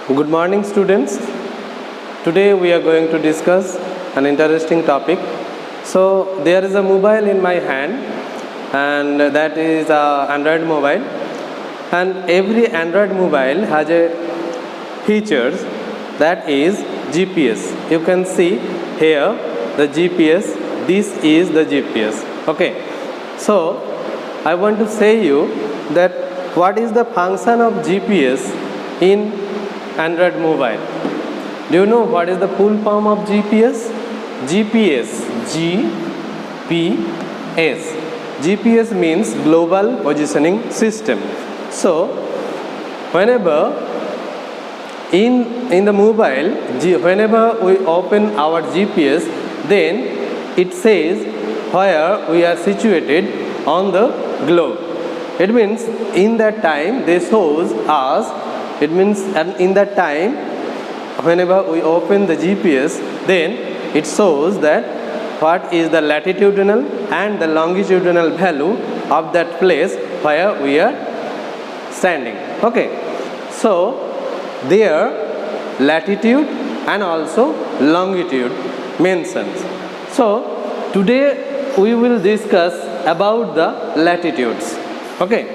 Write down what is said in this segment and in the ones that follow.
Good morning, students. Today we are going to discuss an interesting topic. So there is a mobile in my hand, and that is an Android mobile, and every Android mobile has a features that is GPS. You can see here the GPS. This is the GPS. Okay. So I want to say you that what is the function of GPS in Android mobile. Do you know what is the full form of GPS? GPS. GPS means Global Positioning System. So whenever in the mobile, whenever we open our GPS, then it says where we are situated on the globe. It means in that time they shows us. It means in that time, whenever we open the GPS, then it shows that what is the latitudinal and the longitudinal value of that place where we are standing. Okay. So there latitude and also longitude mentions. So today we will discuss about the latitudes. Okay.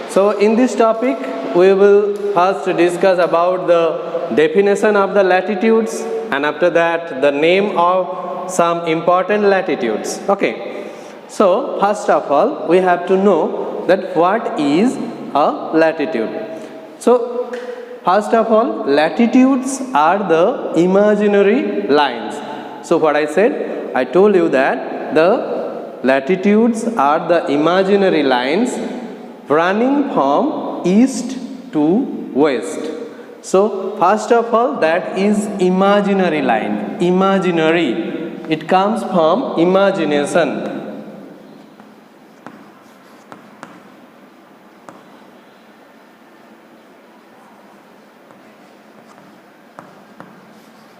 So in this topic we will first discuss about the definition of the latitudes, and after that the name of some important latitudes. Okay. So first of all we have to know that what is a latitude. So first of all, latitudes are the imaginary lines. So what I said, I told you that the latitudes are the imaginary lines running from east to west. So first of all, that is imaginary line. Imaginary, it comes from imagination.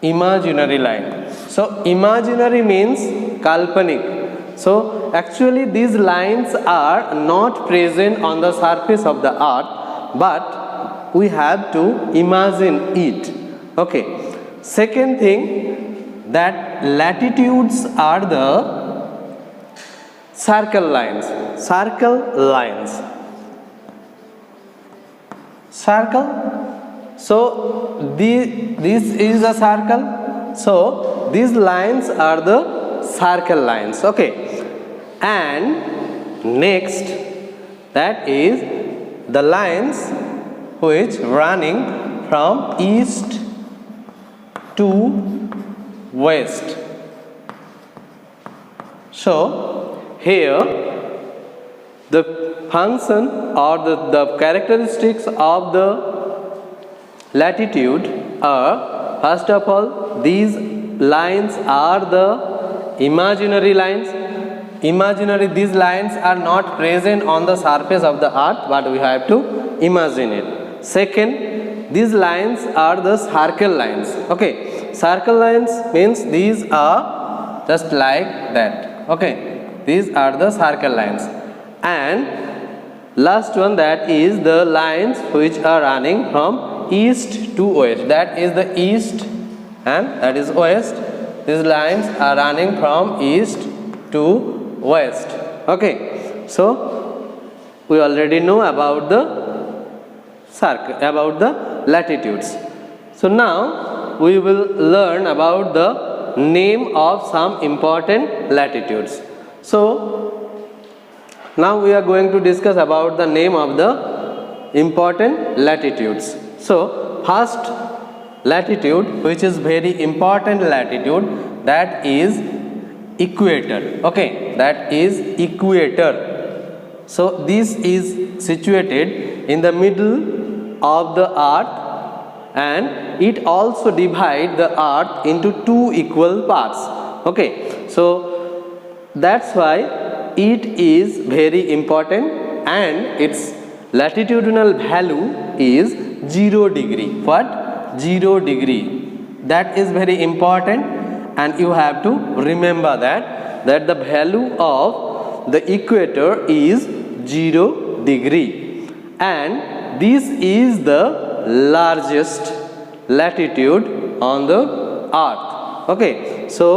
Imaginary line. So imaginary means kalpanik. So actually these lines are not present on the surface of the earth, but we have to imagine it. Okay. Second thing, that latitudes are the circle lines. Circle lines. Circle. So this is a circle. So these lines are the circle lines. Okay. And next, that is the lines which running from east to west. So here the function or the characteristics of the latitude are, first of all, these lines are the imaginary lines. These lines are not present on the surface of the earth, but we have to imagine it. Second, these lines are the circle lines. Okay, circle lines means these are just like that. Okay, these are the circle lines. And last one, that is the lines which are running from east to west. That is the east and that is west. These lines are running from east to west. Okay. So we already know about the circle, about the latitudes. So now we will learn about the name of some important latitudes. So now we are going to discuss about the name of the important latitudes. So first latitude, which is very important latitude, that is equator. Okay, that is equator. So this is situated in the middle of the earth, and it also divides the earth into two equal parts. Okay, so that's why it is very important, and its latitudinal value is 0 degree. What? 0 degree. That is very important, and you have to remember that the value of the equator is 0 degree, and this is the largest latitude on the earth. Okay, so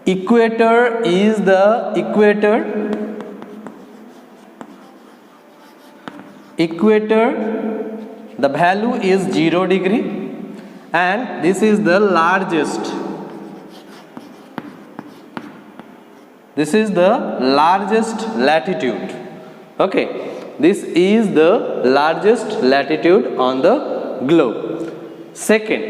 equator is the equator, the value is 0 degree, and this is the largest. This is the largest latitude. Okay, this is the largest latitude on the globe. Second,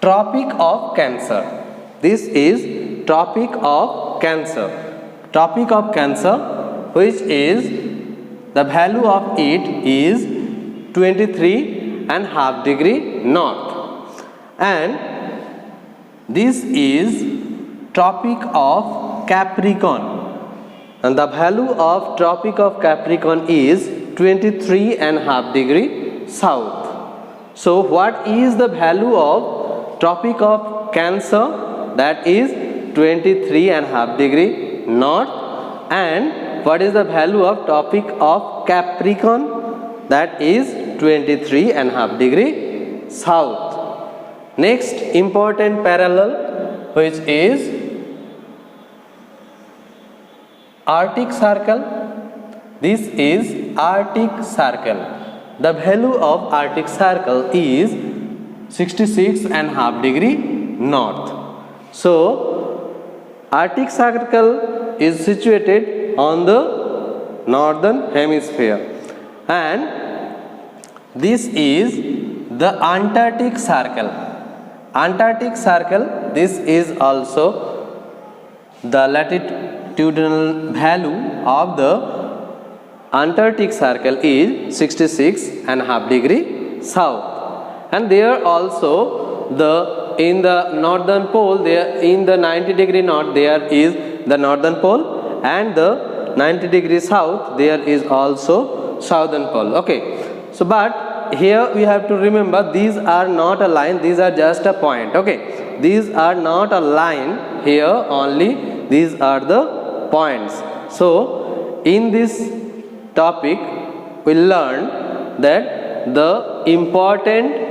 Tropic of Cancer. This is Tropic of Cancer. Tropic of Cancer, which is the value of it is 23.5 degree north, and this is Tropic of Capricorn, and the value of Tropic of Capricorn is 23.5 degree south. So what is the value of Tropic of Cancer? That is 23.5 degree north. And what is the value of Tropic of Capricorn? That is 23.5 degree south. Next important parallel, which is Arctic Circle. This is Arctic Circle. The value of Arctic Circle is 66.5 degree north. So Arctic Circle is situated on the northern hemisphere, and this is the Antarctic Circle. Antarctic Circle, this is also the latitudinal value of the Antarctic Circle is 66.5 degree south, and there also in the northern pole, there in the 90 degree north there is the northern pole, and the 90 degree south there is also southern pole. Okay, so but here we have to remember, these are not a line, these are just a point. Okay, these are not a line here, only these are the points. So in this topic we learn that the important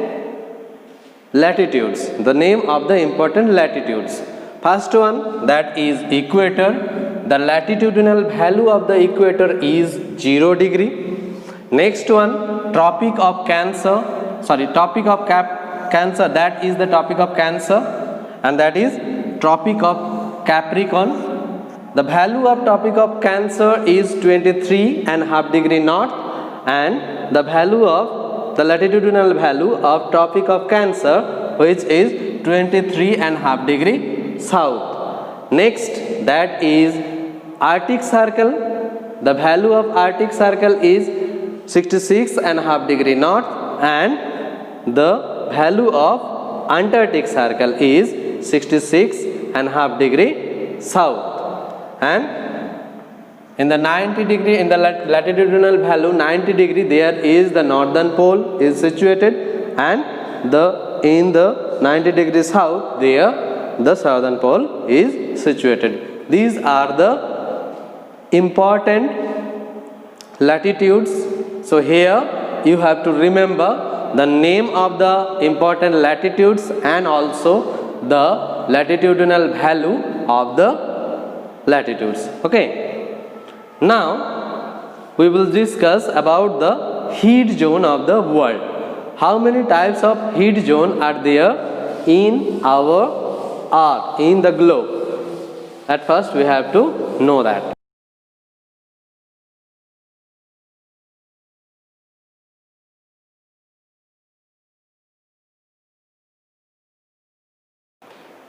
latitudes, the name of the important latitudes. First one, that is equator. The latitudinal value of the equator is 0 degree. Next one, Tropic of Cancer, Tropic of Cancer, that is the Tropic of Cancer, and that is Tropic of Capricorn. The value of Tropic of Cancer is 23.5 degree north, and the value of the latitudinal value of Tropic of Cancer, which is 23.5 degree south. Next, that is Arctic Circle. The value of Arctic Circle is 66.5 degree north, and the value of Antarctic Circle is 66.5 degree south. And in the 90 degree, in the latitudinal value 90 degree, there is the northern pole is situated, and in the 90 degree south there the southern pole is situated. These are the important latitudes. So here you have to remember the name of the important latitudes and also the latitudinal value of the latitudes. Okay, now we will discuss about the heat zone of the world. How many types of heat zone are there in our earth, in the globe? At first we have to know that.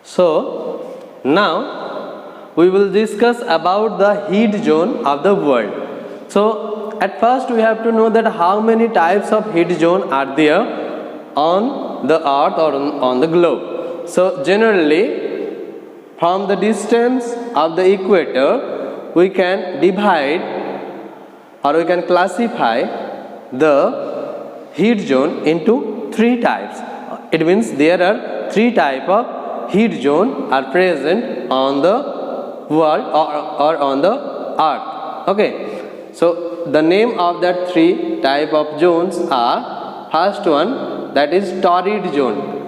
So now we will discuss about the heat zone of the world. So at first we have to know that how many types of heat zone are there on the earth or on the globe. So generally, from the distance of the equator, we can divide or we can classify the heat zone into 3 types. It means there are 3 types of heat zone are present on the world or on the earth. Okay, so the name of that three type of zones are, first one, that is torrid zone.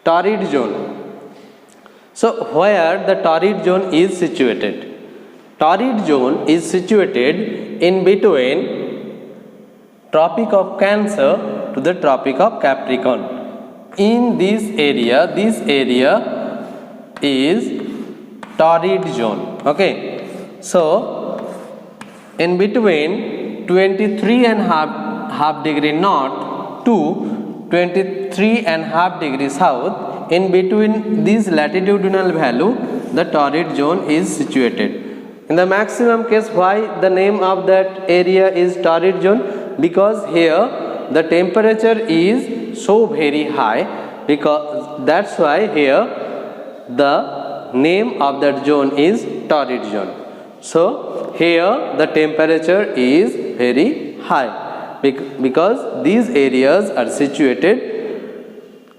Torrid zone. So where the torrid zone is situated? Torrid zone is situated in between Tropic of Cancer to the Tropic of Capricorn. In this area is torrid zone. Okay, so in between 23 and half degree north to 23 and half degree south, in between this latitudinal value, the torrid zone is situated. In the maximum case, why the name of that area is torrid zone? Because here the temperature is so very high, because that's why here the name of that zone is torrid zone. So here the temperature is very high because these areas are situated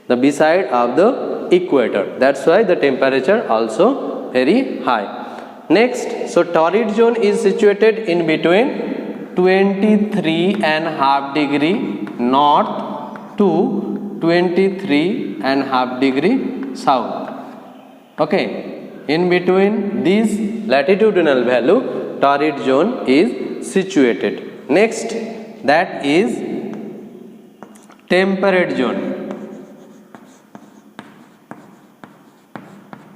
the beside of the equator. That's why the temperature also very high. Next, so torrid zone is situated in between 23 and half degree north to 23 and half degree south. Okay, in between this latitudinal value, torrid zone is situated. Next, that is temperate zone.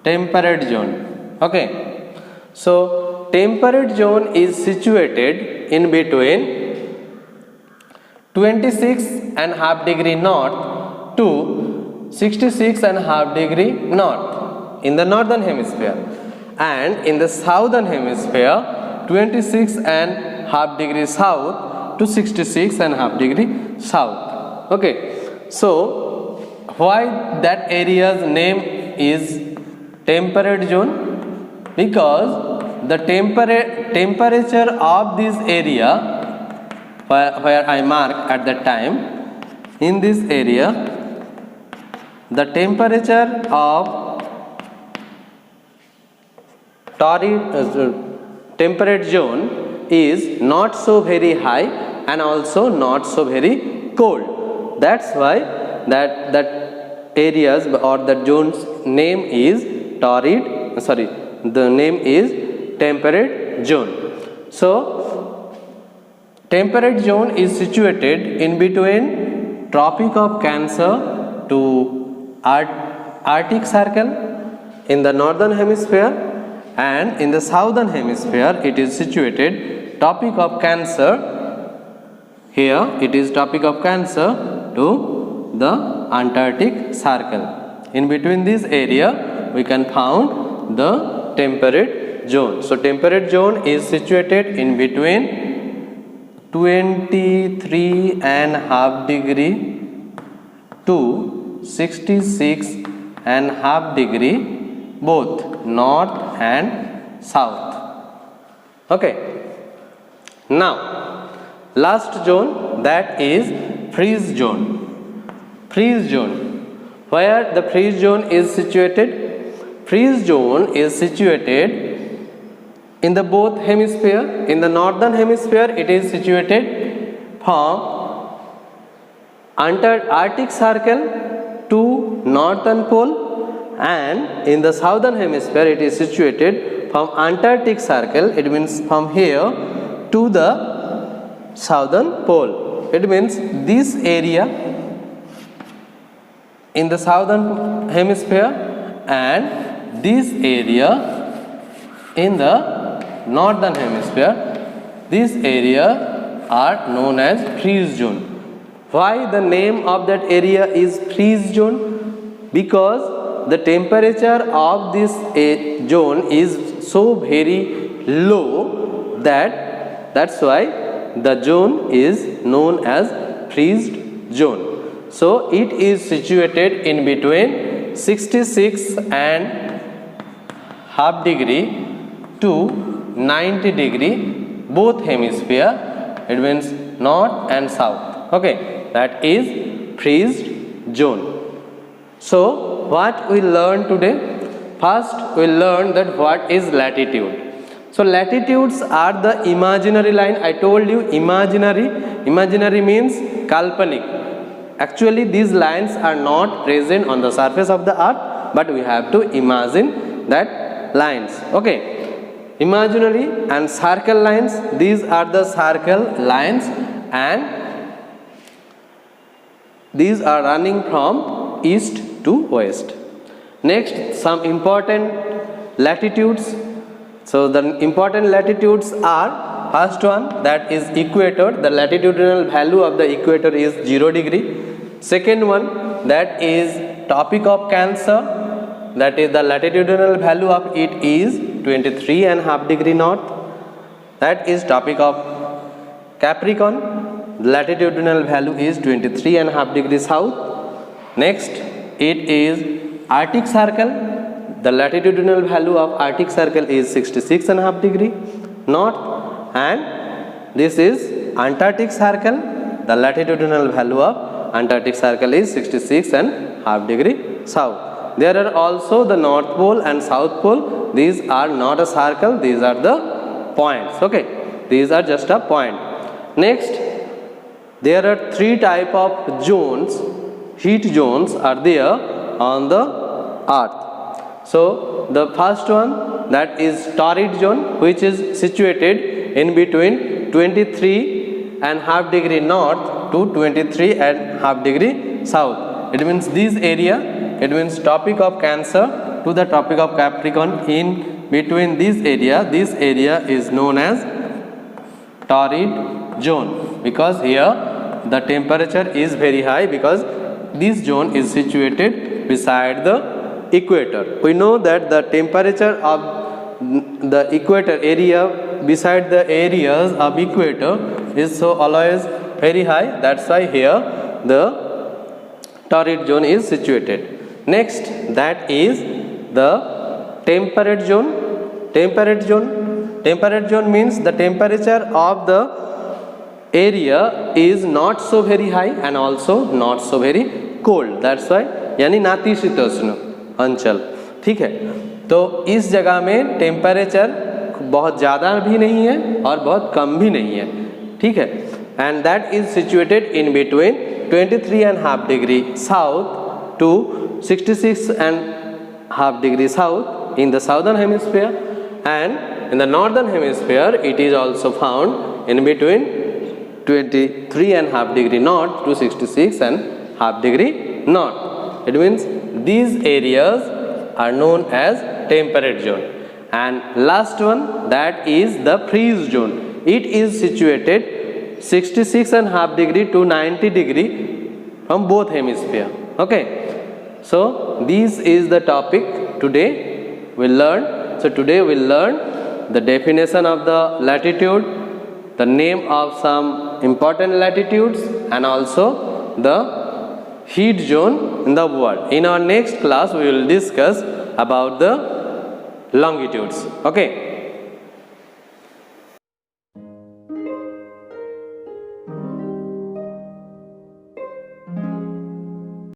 Temperate zone. Okay. So temperate zone is situated in between 26 and half degree north to 66 and half degree north in the northern hemisphere, and in the southern hemisphere 26 and half degree south to 66 and half degree south. Okay, so why that area's name is temperate zone? Because the temperature of this area where I mark at that time, in this area the temperature of temperate zone is not so very high and also not so very cold. That's why that areas or the zone's name is the name is temperate zone. So temperate zone is situated in between Tropic of Cancer to Arctic Circle in the northern hemisphere, and in the southern hemisphere it is situated Tropic of Cancer. Here it is Tropic of Cancer to the Antarctic Circle. In between this area we can find the temperate zone. So temperate zone is situated in between 23 and half degree to 66 and half degree, both north and south. Okay. Now last zone, that is freeze zone. Freeze zone. Where the freeze zone is situated? Freeze zone is situated in the both hemisphere. In the northern hemisphere it is situated from Arctic Circle to northern pole, and in the southern hemisphere it is situated from Antarctic Circle, it means from here to the southern pole. It means this area in the southern hemisphere and this area in the northern hemisphere, this area are known as freeze zone. Why the name of that area is freeze zone? Because the temperature of this zone is so very low that's why the zone is known as freeze zone. So it is situated in between 66 and half degree to 90 degree, both hemisphere, it means north and south. Okay, that is freeze zone. So what we learn today? First we learn that what is latitude. So latitudes are the imaginary line. I told you imaginary means kalpanik. Actually these lines are not present on the surface of the earth, but we have to imagine that lines. Okay, imaginary and circle lines, these are the circle lines and these are running from east to west. Next, some important latitudes. So the important latitudes are, first one, that is equator. The latitudinal value of the equator is 0 degree. Second one, that is Tropic of Cancer, that is the latitudinal value of it is 23.5 degree north. That is Tropic of Capricorn, latitudinal value is 23.5 degree south. Next, it is Arctic Circle. The latitudinal value of Arctic Circle is 66.5 degree north, and this is Antarctic Circle. The latitudinal value of Antarctic Circle is 66.5 degree south. There are also the North Pole and South Pole. These are not a circle, these are the points. Okay, these are just a point. Next, there are three type of zones, heat zones are there on the earth. So the first one, that is Torrid Zone, which is situated in between 23.5 degree north to 23.5 degree south. It means this area, it means Tropic of Cancer to the Tropic of Capricorn. In between this area is known as Torrid Zone, because here the temperature is very high, because this zone is situated beside the equator. We know that the temperature of the equator area beside the areas of equator is so always very high. That's why here the Torrid Zone is situated. Next, that is the Temperate Zone. Temperate zone means the temperature of the area is not so very high and also not so very cold. That's why यानी नातिशीतोष्ण अंचल. ठीक है, तो इस जगह में temperature बहुत ज़्यादा भी नहीं है और बहुत कम भी नहीं है. ठीक है, and that is situated in between 23.5 degree south to 66.5 degree south in the southern hemisphere, and in the northern hemisphere it is also found in between 23.5 degree north to 66.5 degree north. It means these areas are known as temperate zone. And last one, that is the freeze zone. It is situated 66.5 degree to 90 degree from both hemisphere. Okay, so this is the topic today we learn. So today we learn the definition of the latitude, the name of some important latitudes, and also the heat zone in the world. In our next class we will discuss about the longitudes. Okay.